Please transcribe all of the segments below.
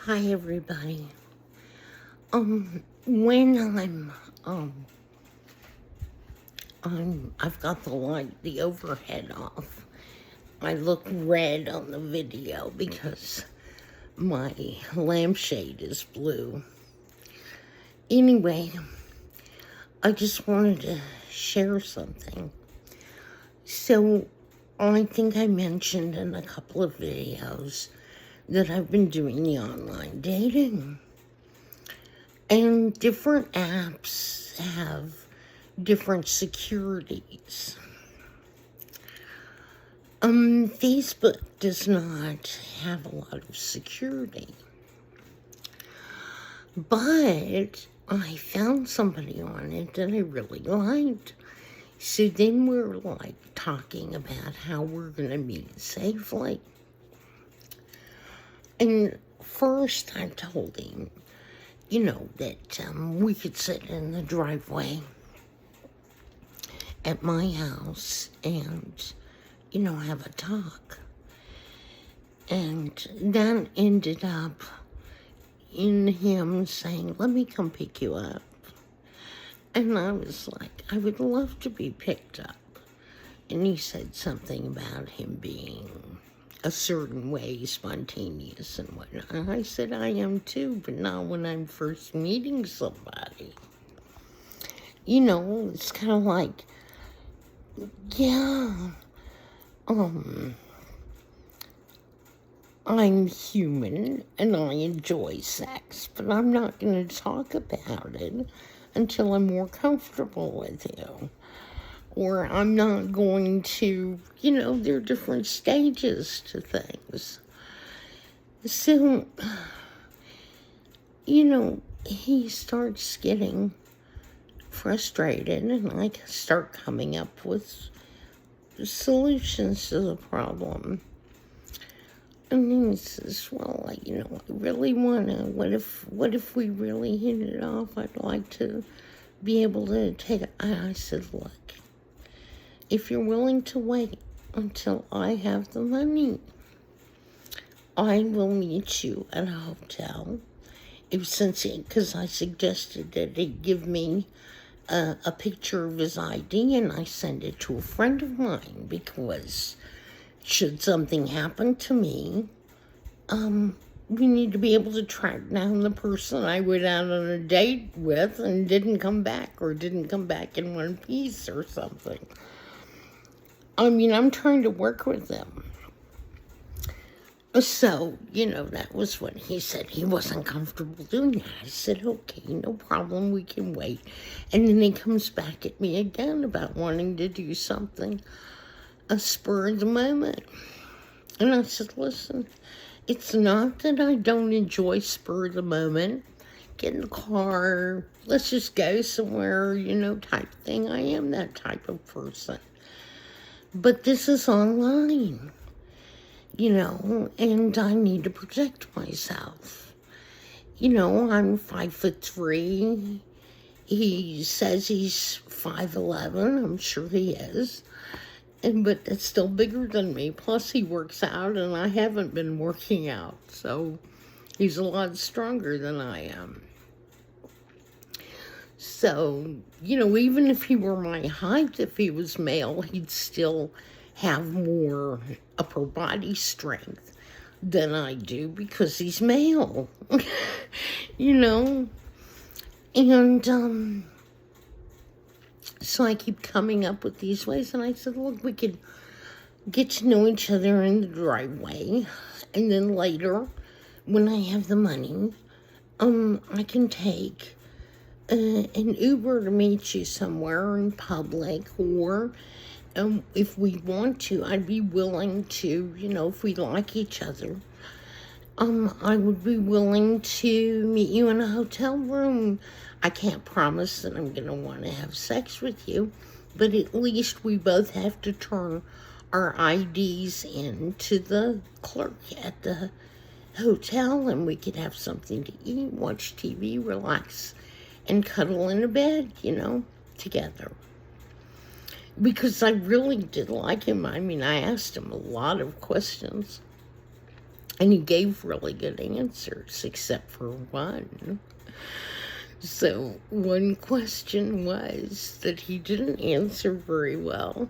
Hi everybody. When I've got the overhead off. I look red on the video because my lampshade is blue. Anyway, I just wanted to share something. So, I think I mentioned in a couple of videos that I've been doing the online dating. And different apps have different securities. Facebook does not have a lot of security. But I found somebody on it that I really liked. So then we're talking about how we're going to meet safely. And first I told him, that we could sit in the driveway at my house and, have a talk. And that ended up in him saying, let me come pick you up. And I was like, I would love to be picked up. And he said something about him being a certain way, spontaneous and whatnot. And I said, I am too, but not when I'm first meeting somebody. It's kind of like, yeah, I'm human and I enjoy sex, but I'm not going to talk about it until I'm more comfortable with you. Or I'm not going to, there are different stages to things. So, he starts getting frustrated and I start coming up with solutions to the problem. And he says, well, I really want to, what if we really hit it off? I'd like to be able to take it. I said, look, if you're willing to wait until I have the money, I will meet you at a hotel. Because I suggested that he give me a picture of his ID and I send it to a friend of mine because should something happen to me, we need to be able to track down the person I went out on a date with and didn't come back in one piece or something. I'm trying to work with them. So, that was what he said. He wasn't comfortable doing that. I said, okay, no problem, we can wait. And then he comes back at me again about wanting to do something, a spur of the moment. And I said, listen, it's not that I don't enjoy spur of the moment. Get in the car, let's just go somewhere, type thing. I am that type of person. But this is online. And I need to protect myself. I'm 5'3". He says he's 5'11". I'm sure he is. But it's still bigger than me. Plus he works out and I haven't been working out. So he's a lot stronger than I am. So, even if he were my height, if he was male, he'd still have more upper body strength than I do because he's male, and so I keep coming up with these ways, and I said, look, we could get to know each other in the driveway, and then later, when I have the money, I can take an Uber to meet you somewhere in public, or if we want to, I'd be willing to, if we like each other, I would be willing to meet you in a hotel room. I can't promise that I'm going to want to have sex with you, but at least we both have to turn our IDs in to the clerk at the hotel, and we could have something to eat, watch TV, relax, and cuddle in a bed, together. Because I really did like him. I asked him a lot of questions. And he gave really good answers, except for one. So one question was that he didn't answer very well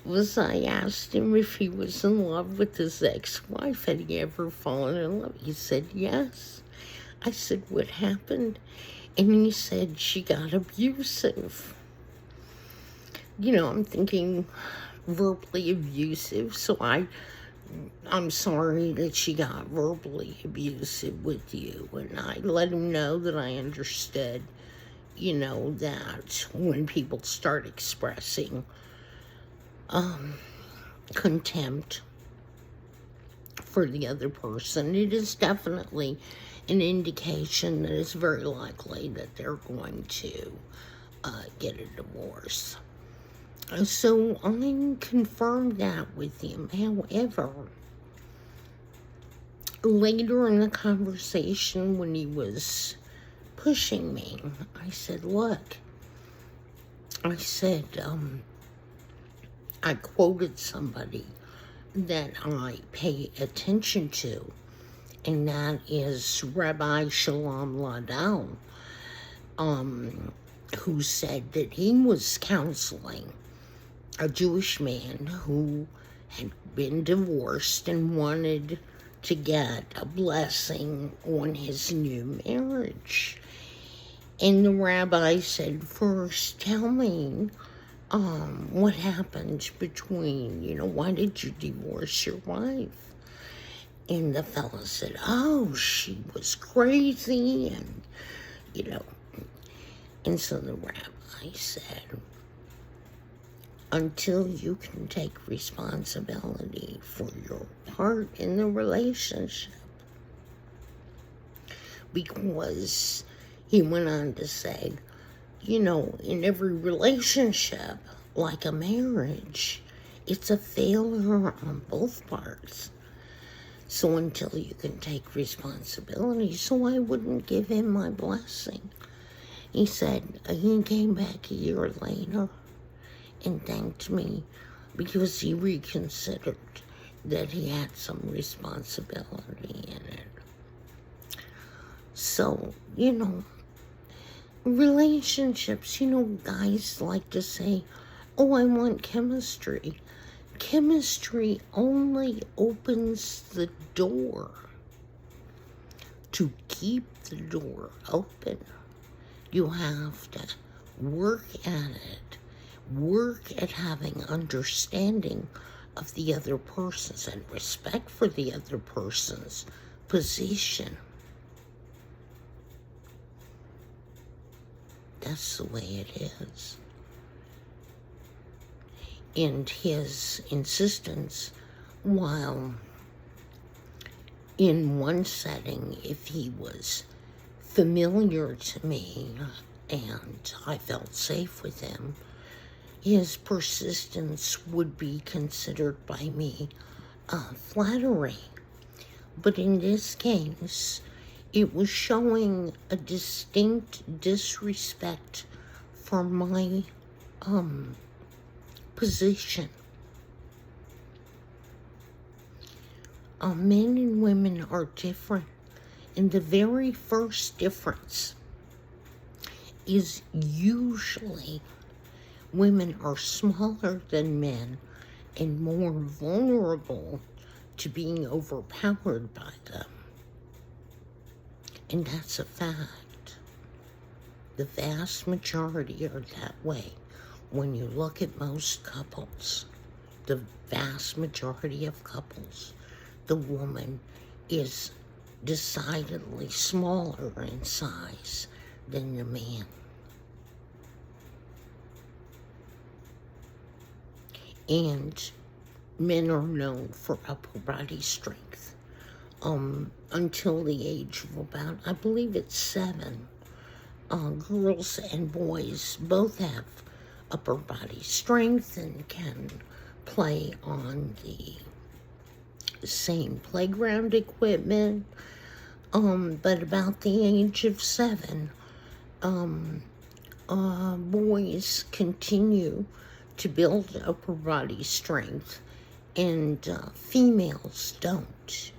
was I asked him if he was in love with his ex-wife. Had he ever fallen in love? He said yes. I said, what happened? And he said she got abusive. I'm thinking verbally abusive, so I'm sorry that she got verbally abusive with you. And I let him know that I understood, that when people start expressing contempt for the other person, it is definitely an indication that it's very likely that they're going to get a divorce. So I confirmed that with him. However, later in the conversation when he was pushing me, I said, look, I said, I quoted somebody that I pay attention to, and that is Rabbi Shalom Ladau, who said that he was counseling a Jewish man who had been divorced and wanted to get a blessing on his new marriage. And the rabbi said, first, tell me what happened between, why did you divorce your wife? And the fellow said, oh, she was crazy, and, and so the rabbi said, until you can take responsibility for your part in the relationship. Because he went on to say, in every relationship, like a marriage, it's a failure on both parts. So until you can take responsibility, so I wouldn't give him my blessing. He said, he came back a year later and thanked me because he reconsidered that he had some responsibility in it. So, relationships, guys like to say, oh, I want chemistry. Chemistry only opens the door. To keep the door open, you have to work at it. Work at having understanding of the other person's and respect for the other person's position. That's the way it is. And his insistence, while in one setting, if he was familiar to me and I felt safe with him, his persistence would be considered by me flattery. But in this case, it was showing a distinct disrespect for my position. Men and women are different. And the very first difference is usually women are smaller than men and more vulnerable to being overpowered by them. And that's a fact. The vast majority are that way. When you look at most couples, the vast majority of couples, the woman is decidedly smaller in size than the man. And men are known for upper body strength until the age of about, I believe it's 7. Girls and boys both have upper body strength and can play on the same playground equipment. But about the age of 7, boys continue to build upper body strength, and females don't.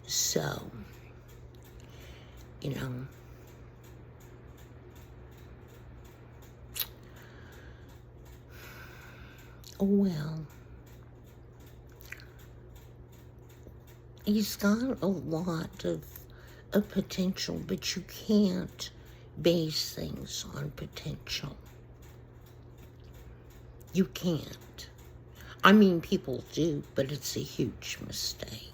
So, you know, oh well. He's got a lot of potential, but you can't base things on potential. You can't. I mean, people do, but it's a huge mistake.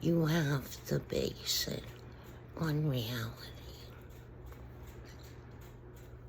You have to base it on reality.